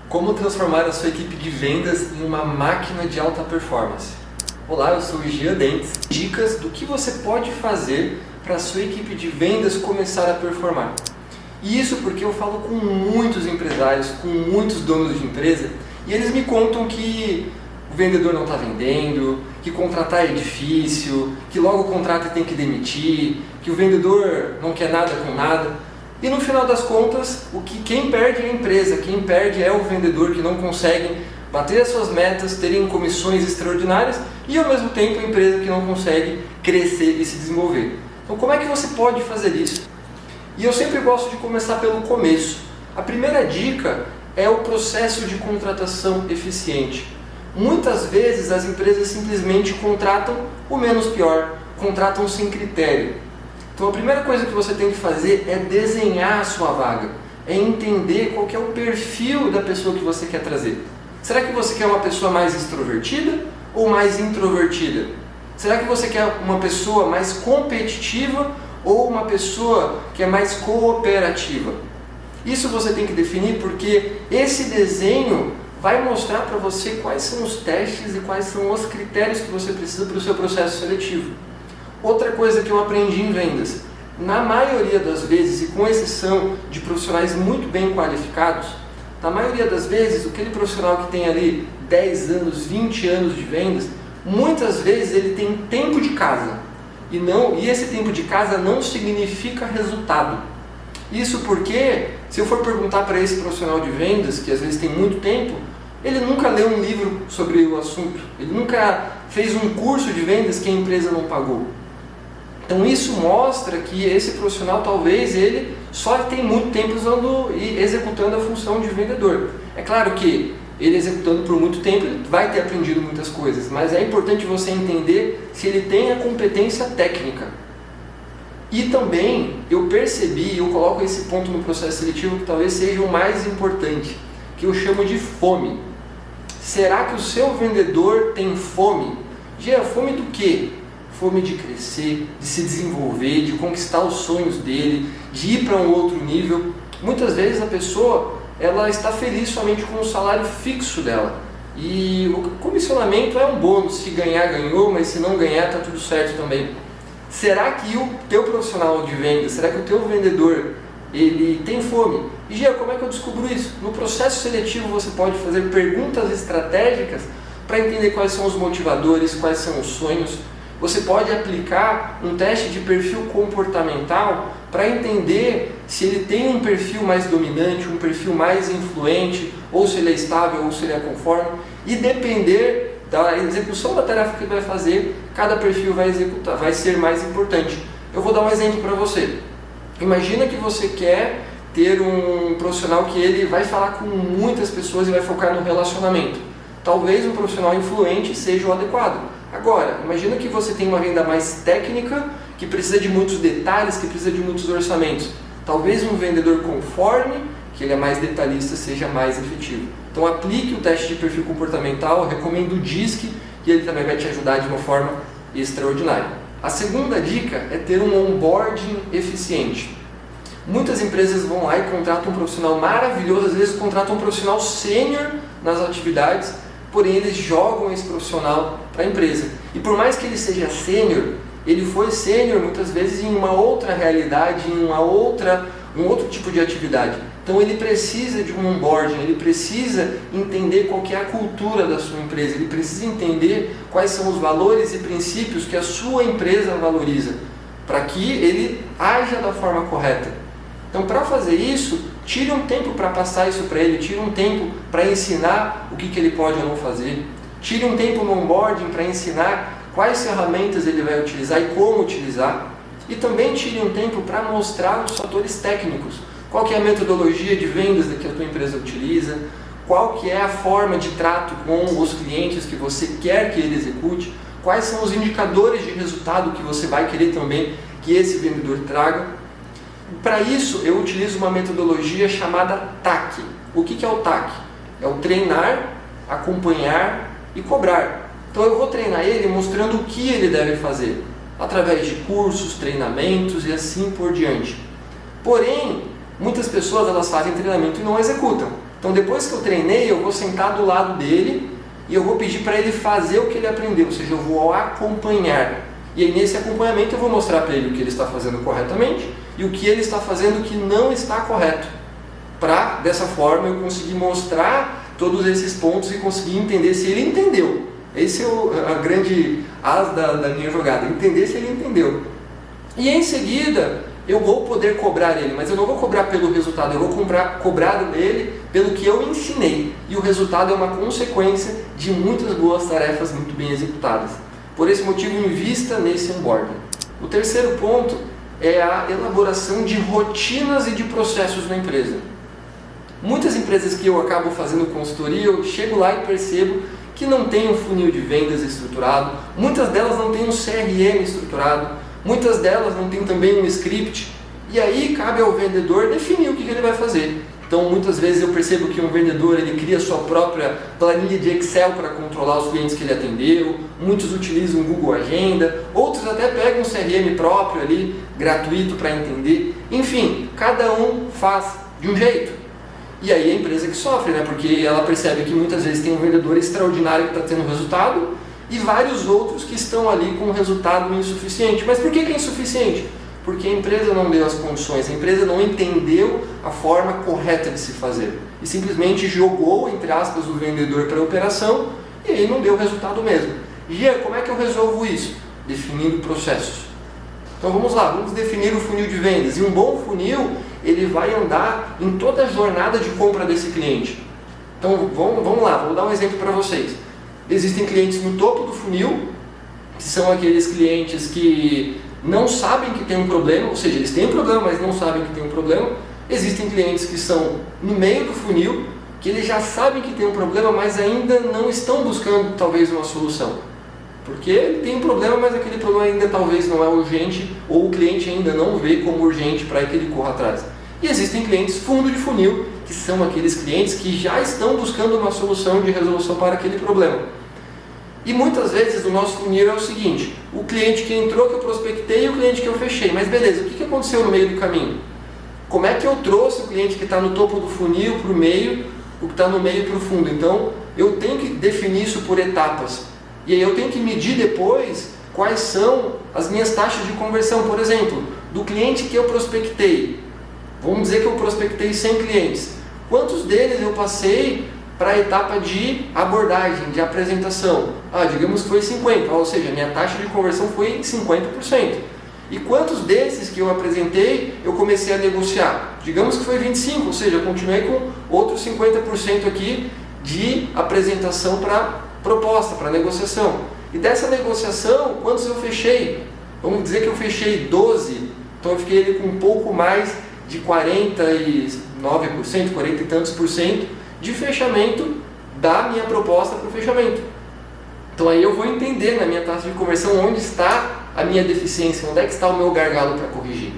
Como transformar a sua equipe de vendas em uma máquina de alta performance? Olá, eu sou o Gia Dentes. Dicas do que você pode fazer para a sua equipe de vendas começar a performar. E isso porque eu falo com muitos empresários, com muitos donos de empresa, e eles me contam que o vendedor não está vendendo, que contratar é difícil, que logo contrata e tem que demitir, que o vendedor não quer nada com nada. E no final das contas, quem perde é a empresa, quem perde é o vendedor, que não consegue bater as suas metas, terem comissões extraordinárias, e ao mesmo tempo a empresa que não consegue crescer e se desenvolver. Então como é que você pode fazer isso? E eu sempre gosto de começar pelo começo. A primeira dica é o processo de contratação eficiente. Muitas vezes as empresas simplesmente contratam o menos pior, contratam sem critério. Então a primeira coisa que você tem que fazer é desenhar a sua vaga, é entender qual que é o perfil da pessoa que você quer trazer. Será que você quer uma pessoa mais extrovertida ou mais introvertida? Será que você quer uma pessoa mais competitiva ou uma pessoa que é mais cooperativa? Isso você tem que definir, porque esse desenho vai mostrar para você quais são os testes e quais são os critérios que você precisa para o seu processo seletivo. Outra coisa que eu aprendi em vendas, na maioria das vezes, e com exceção de profissionais muito bem qualificados, na maioria das vezes, aquele profissional que tem ali 10 anos, 20 anos de vendas, muitas vezes ele tem tempo de casa. E esse tempo de casa não significa resultado. Isso porque, se eu for perguntar para esse profissional de vendas, que às vezes tem muito tempo, ele nunca leu um livro sobre o assunto, ele nunca fez um curso de vendas que a empresa não pagou. Então isso mostra que esse profissional talvez ele só tem muito tempo usando e executando a função de vendedor. É claro que ele executando por muito tempo ele vai ter aprendido muitas coisas, mas é importante você entender se ele tem a competência técnica. E também eu percebi, eu coloco esse ponto no processo seletivo que talvez seja o mais importante, que eu chamo de fome. Será que o seu vendedor tem fome? Gê, fome do quê? Fome de crescer, de se desenvolver, de conquistar os sonhos dele, de ir para um outro nível. Muitas vezes a pessoa ela está feliz somente com o salário fixo dela. E o comissionamento é um bônus, se ganhar, ganhou, mas se não ganhar, está tudo certo também. Será que o teu profissional de venda, será que o teu vendedor, ele tem fome? E Gia, como é que eu descubro isso? No processo seletivo você pode fazer perguntas estratégicas para entender quais são os motivadores, quais são os sonhos. Você pode aplicar um teste de perfil comportamental para entender se ele tem um perfil mais dominante, um perfil mais influente, ou se ele é estável, ou se ele é conforme. E depender da execução da tarefa que ele vai fazer, cada perfil vai ser mais importante. Eu vou dar um exemplo para você. Imagina que você quer ter um profissional que ele vai falar com muitas pessoas e vai focar no relacionamento. Talvez um profissional influente seja o adequado. Agora, imagina que você tem uma venda mais técnica, que precisa de muitos detalhes, que precisa de muitos orçamentos. Talvez um vendedor conforme, que ele é mais detalhista, seja mais efetivo. Então aplique o teste de perfil comportamental, eu recomendo o DISC, e ele também vai te ajudar de uma forma extraordinária. A segunda dica é ter um onboarding eficiente. Muitas empresas vão lá e contratam um profissional maravilhoso, às vezes contratam um profissional sênior nas atividades, porém eles jogam esse profissional para a empresa. E por mais que ele seja sênior, ele foi sênior muitas vezes em uma outra realidade, em um outro tipo de atividade. Então ele precisa de um onboarding, ele precisa entender qual que é a cultura da sua empresa, ele precisa entender quais são os valores e princípios que a sua empresa valoriza, para que ele haja da forma correta. Então, para fazer isso, tire um tempo para passar isso para ele, tire um tempo para ensinar o que ele pode ou não fazer, tire um tempo no onboarding para ensinar quais ferramentas ele vai utilizar e como utilizar, e também tire um tempo para mostrar os fatores técnicos, qual que é a metodologia de vendas que a tua empresa utiliza, qual que é a forma de trato com os clientes que você quer que ele execute, quais são os indicadores de resultado que você vai querer também que esse vendedor traga. Para isso, eu utilizo uma metodologia chamada TAC. O que é o TAC? É o treinar, acompanhar e cobrar. Então eu vou treinar ele mostrando o que ele deve fazer, através de cursos, treinamentos e assim por diante. Porém, muitas pessoas elas fazem treinamento e não executam. Então depois que eu treinei, eu vou sentar do lado dele e eu vou pedir para ele fazer o que ele aprendeu, ou seja, eu vou acompanhar. E aí nesse acompanhamento eu vou mostrar para ele o que ele está fazendo corretamente e o que ele está fazendo que não está correto. Para, dessa forma, eu conseguir mostrar todos esses pontos e conseguir entender se ele entendeu. Esse é a grande as da minha jogada, entender se ele entendeu. E em seguida, eu vou poder cobrar ele, mas eu não vou cobrar pelo resultado, eu vou cobrar ele pelo que eu ensinei. E o resultado é uma consequência de muitas boas tarefas muito bem executadas. Por esse motivo, invista nesse onboarding. O terceiro ponto é a elaboração de rotinas e de processos na empresa. Muitas empresas que eu acabo fazendo consultoria, eu chego lá e percebo que não tem um funil de vendas estruturado, muitas delas não têm um CRM estruturado, muitas delas não têm também um script, e aí cabe ao vendedor definir o que ele vai fazer. Então muitas vezes eu percebo que um vendedor ele cria sua própria planilha de Excel para controlar os clientes que ele atendeu, muitos utilizam o Google Agenda, outros até pegam um CRM próprio ali, gratuito para entender, enfim, cada um faz de um jeito. E aí a empresa que sofre, né? Porque ela percebe que muitas vezes tem um vendedor extraordinário que está tendo resultado e vários outros que estão ali com um resultado insuficiente. Mas por que é insuficiente? Porque a empresa não deu as condições, a empresa não entendeu a forma correta de se fazer. E simplesmente jogou, entre aspas, o vendedor para a operação e aí não deu resultado mesmo. Gia, como é que eu resolvo isso? Definindo processos. Então vamos lá, vamos definir o funil de vendas. E um bom funil, ele vai andar em toda a jornada de compra desse cliente. Então vamos lá, vou dar um exemplo para vocês. Existem clientes no topo do funil, que são aqueles clientes que não sabem que tem um problema, ou seja, eles têm um problema, mas não sabem que tem um problema. Existem clientes que são no meio do funil, que eles já sabem que tem um problema, mas ainda não estão buscando talvez uma solução. Porque ele tem um problema, mas aquele problema ainda talvez não é urgente, ou o cliente ainda não vê como urgente para que ele corra atrás. E existem clientes fundo de funil, que são aqueles clientes que já estão buscando uma solução de resolução para aquele problema. E muitas vezes o nosso funil é o seguinte: o cliente que entrou que eu prospectei e o cliente que eu fechei. Mas beleza, o que aconteceu no meio do caminho? Como é que eu trouxe o cliente que está no topo do funil para o meio, o que está no meio para o fundo? Então eu tenho que definir isso por etapas. E aí eu tenho que medir depois quais são as minhas taxas de conversão. Por exemplo, do cliente que eu prospectei, vamos dizer que eu prospectei 100 clientes. Quantos deles eu passei para a etapa de abordagem, de apresentação? Digamos que foi 50, ou seja, minha taxa de conversão foi 50%. E quantos desses que eu apresentei eu comecei a negociar? Digamos que foi 25, ou seja, eu continuei com outros 50% aqui de apresentação para proposta, para negociação. E dessa negociação, quantos eu fechei? Vamos dizer que eu fechei 12, então eu fiquei ali com um pouco mais de 49%, 40 e tantos por cento de fechamento da minha proposta para o fechamento. Então aí eu vou entender na minha taxa de conversão onde está a minha deficiência, onde é que está o meu gargalo para corrigir.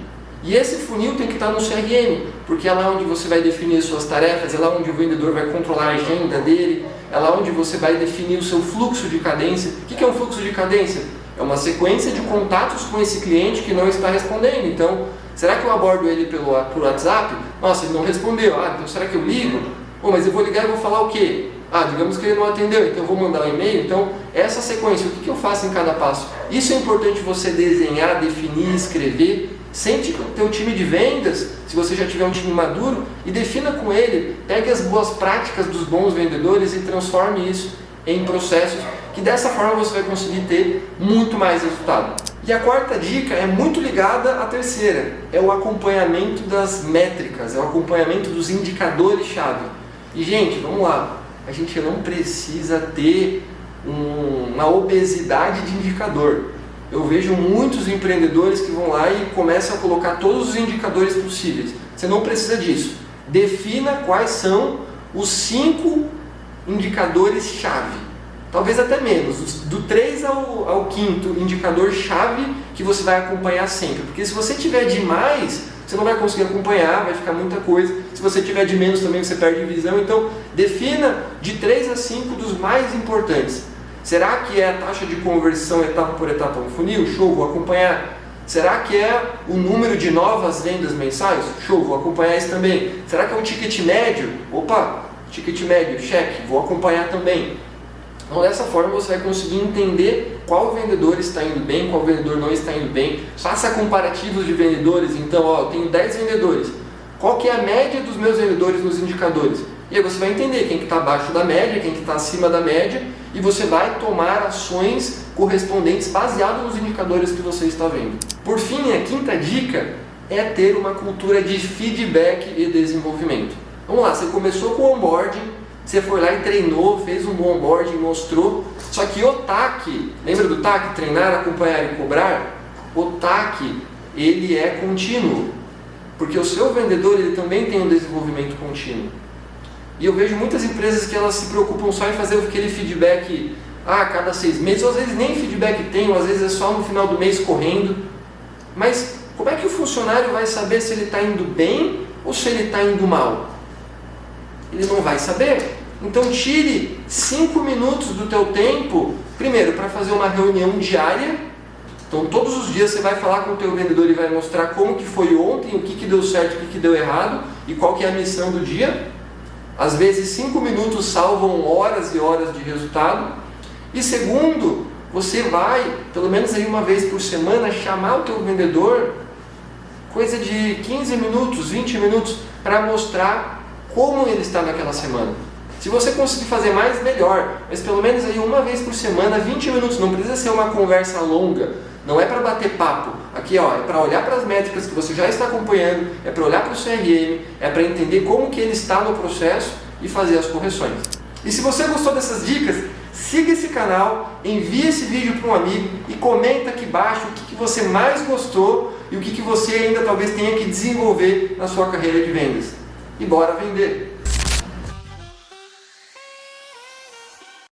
E esse funil tem que estar no CRM, porque é lá onde você vai definir suas tarefas, é lá onde o vendedor vai controlar a agenda dele, é lá onde você vai definir o seu fluxo de cadência. O que é um fluxo de cadência? É uma sequência de contatos com esse cliente que não está respondendo. Então, será que eu abordo ele por WhatsApp? Nossa, ele não respondeu. Então será que eu ligo? Mas eu vou ligar e vou falar o quê? Digamos que ele não atendeu, então eu vou mandar um e-mail. Então, essa sequência, o que eu faço em cada passo? Isso é importante você desenhar, definir, escrever. Sente com o teu time de vendas, se você já tiver um time maduro, e defina com ele, pegue as boas práticas dos bons vendedores e transforme isso em processos, que dessa forma você vai conseguir ter muito mais resultado. E a quarta dica é muito ligada à terceira, é o acompanhamento das métricas, é o acompanhamento dos indicadores-chave. E gente, vamos lá, a gente não precisa ter uma obesidade de indicador. Eu vejo muitos empreendedores que vão lá e começam a colocar todos os indicadores possíveis. Você não precisa disso. Defina quais são os 5 indicadores-chave. Talvez até menos. Do 3 ao 5º indicador-chave que você vai acompanhar sempre. Porque se você tiver demais, você não vai conseguir acompanhar, vai ficar muita coisa. Se você tiver de menos também, você perde visão. Então, defina de 3 a 5 dos mais importantes. Será que é a taxa de conversão etapa por etapa no funil? Show, vou acompanhar. Será que é o número de novas vendas mensais? Show, vou acompanhar isso também. Será que é o ticket médio? Opa, Ticket médio, cheque, vou acompanhar também. Então dessa forma você vai conseguir entender qual vendedor está indo bem, qual vendedor não está indo bem. Faça comparativos de vendedores. Então, eu tenho 10 vendedores. Qual que é a média dos meus vendedores nos indicadores? E aí você vai entender quem que está abaixo da média, quem que está acima da média, e você vai tomar ações correspondentes baseado nos indicadores que você está vendo. Por fim, a quinta dica é ter uma cultura de feedback e desenvolvimento. Vamos lá, você começou com o onboarding, você foi lá e treinou, fez um bom onboarding, mostrou. Só que o TAC, lembra do TAC? Treinar, acompanhar e cobrar? O TAC, ele é contínuo. Porque o seu vendedor, ele também tem um desenvolvimento contínuo. E eu vejo muitas empresas que elas se preocupam só em fazer aquele feedback a cada 6 meses, ou às vezes nem feedback tem, ou às vezes é só no final do mês correndo. Mas como é que o funcionário vai saber se ele está indo bem ou se ele está indo mal? Ele não vai saber. Então tire 5 minutos do teu tempo, primeiro, para fazer uma reunião diária. Então todos os dias você vai falar com o teu vendedor e vai mostrar como que foi ontem, o que deu certo, o que deu errado e qual que é a missão do dia. Às vezes 5 minutos salvam horas e horas de resultado. E segundo, você vai, pelo menos aí uma vez por semana, chamar o teu vendedor, coisa de 15 minutos, 20 minutos, para mostrar como ele está naquela semana. Se você conseguir fazer mais, melhor, mas pelo menos aí uma vez por semana, 20 minutos, não precisa ser uma conversa longa, não é para bater papo. Aqui é para olhar para as métricas que você já está acompanhando, é para olhar para o CRM, é para entender como que ele está no processo e fazer as correções. E se você gostou dessas dicas, siga esse canal, envie esse vídeo para um amigo e comenta aqui embaixo o que você mais gostou e o que você ainda talvez tenha que desenvolver na sua carreira de vendas. E bora vender!